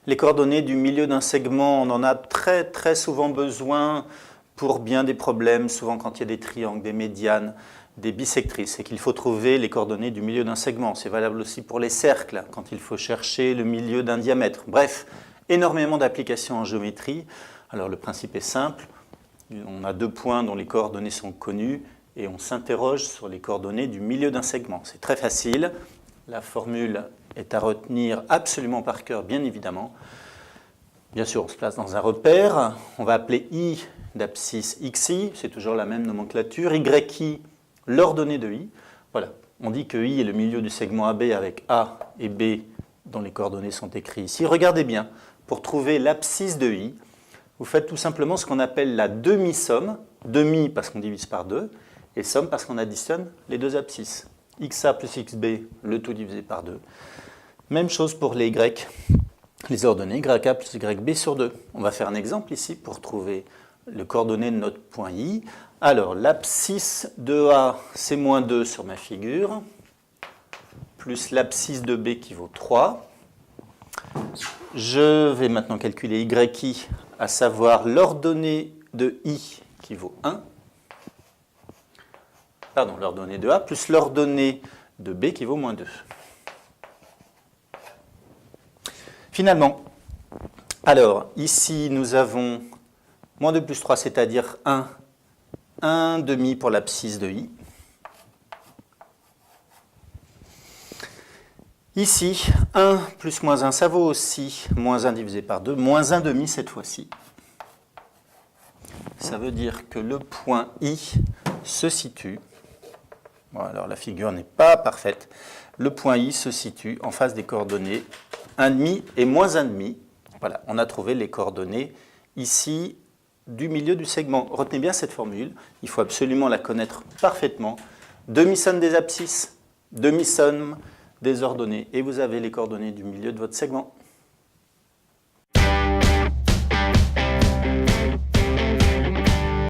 Les coordonnées du milieu d'un segment, on en a très souvent besoin pour bien des problèmes, souvent quand il y a des triangles, des médianes, des bisectrices, et qu'il faut trouver les coordonnées du milieu d'un segment. C'est valable aussi pour les cercles, quand il faut chercher le milieu d'un diamètre. Bref, énormément d'applications en géométrie. Alors le principe est simple, on a deux points dont les coordonnées sont connues, et on s'interroge sur les coordonnées du milieu d'un segment. C'est très facile, la formule est à retenir absolument par cœur, bien évidemment. Bien sûr, on se place dans un repère, on va appeler I d'abscisse XI, c'est toujours la même nomenclature, YI, l'ordonnée de I. Voilà, on dit que I est le milieu du segment AB avec A et B dont les coordonnées sont écrites ici. Regardez bien, pour trouver l'abscisse de I, vous faites tout simplement ce qu'on appelle la demi-somme, demi parce qu'on divise par 2, et somme parce qu'on additionne les deux abscisses. XA plus XB, le tout divisé par 2. Même chose pour les Y, les ordonnées YA plus YB sur 2. On va faire un exemple ici pour trouver le coordonnées de notre point I. Alors, l'abscisse de A, c'est moins 2 sur ma figure, plus l'abscisse de B qui vaut 3. Je vais maintenant calculer YI, à savoir l'ordonnée de I qui vaut 1. Pardon, l'ordonnée de A, plus l'ordonnée de B qui vaut moins 2. Finalement, alors, ici, nous avons moins 2 plus 3, c'est-à-dire 1 demi pour l'abscisse de I. Ici, 1 plus moins 1, ça vaut aussi moins 1 divisé par 2, moins 1 demi cette fois-ci. Ça veut dire que le point I se situe, bon, alors la figure n'est pas parfaite, le point I se situe en face des coordonnées 1,5 et moins 1,5. Voilà, on a trouvé les coordonnées ici du milieu du segment. Retenez bien cette formule, il faut absolument la connaître parfaitement. Demi-somme des abscisses, demi-somme des ordonnées, et vous avez les coordonnées du milieu de votre segment.